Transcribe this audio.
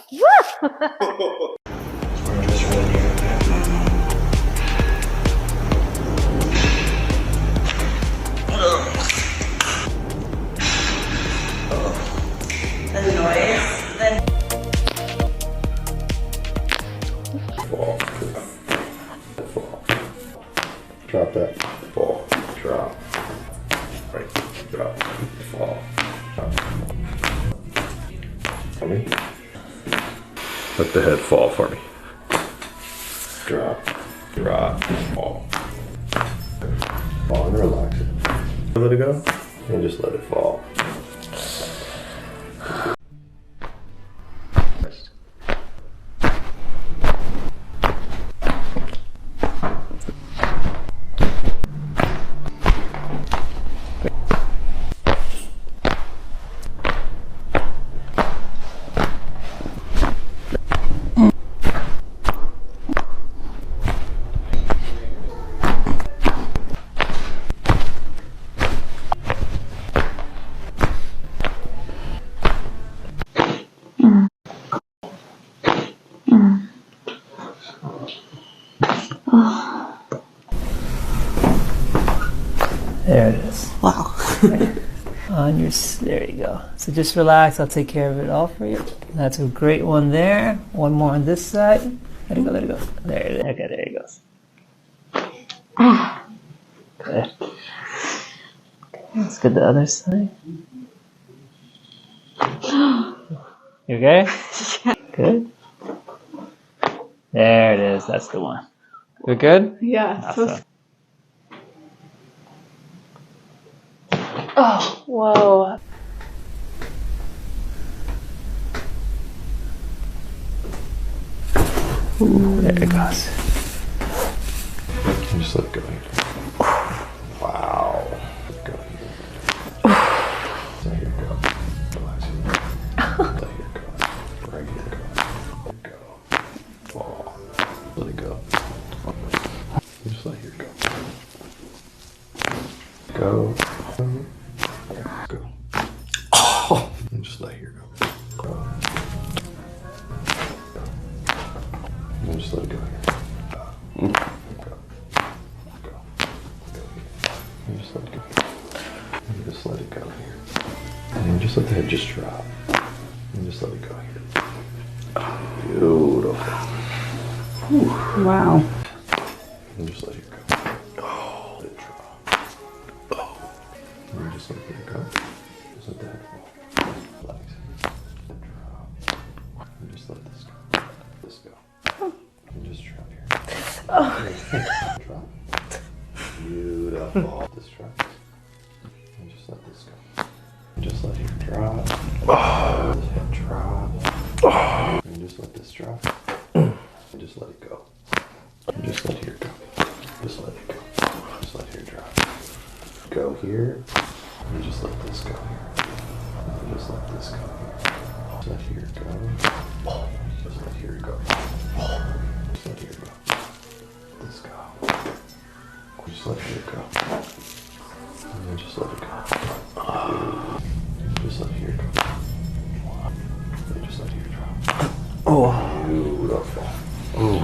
The noise. Fall. Fall. Drop that. Fall. Drop. Right. Drop. Fall. Drop. For me. Let the head fall for me. Drop. Drop. Fall. Fall and relax it. Let it go. And just let it fall. There it is. Wow. On your, there you go. So just relax. I'll take care of it all for you. That's a great one there. One more on this side. Let it go. Let it go. There it is. Okay, there it goes. Good. Let's get the other side. You okay? Yeah. Good. There it is. That's the one. We're good? Yeah. Awesome. Oh, whoa. There it goes. And just let it go here. Wow. Let it go here. So here you go. Relax here. Let it go. Right here. Go. Let it go. Fall. Let it go. And just let it go. Go. Yeah, go. Oh. And just let here go. Go. And just let it go here. Go. Go. Go here. And just let it go here. And just let it go here. And then just let the head just drop. And just let it go here. Beautiful. Whew. Wow. And just let it go. Oh, let it drop. Oh. And then just let it go. Just let the head fall. Relax. Let it drop. And just let this go. This go. And just drop here. Oh. Drop. Beautiful. This drop. And just let this go. And just let it drop. Oh. This head drop. Oh. And just let this drop. And just let it go. And just let here go. Just let it go. Just let here drop. Go here. And just let this go here. And just let this go here. Just let here go. Just let here go. Just let here go. This go. Just let here go. And then just let it go. Just let here go. And just let here drop. Oh, beautiful. Oh.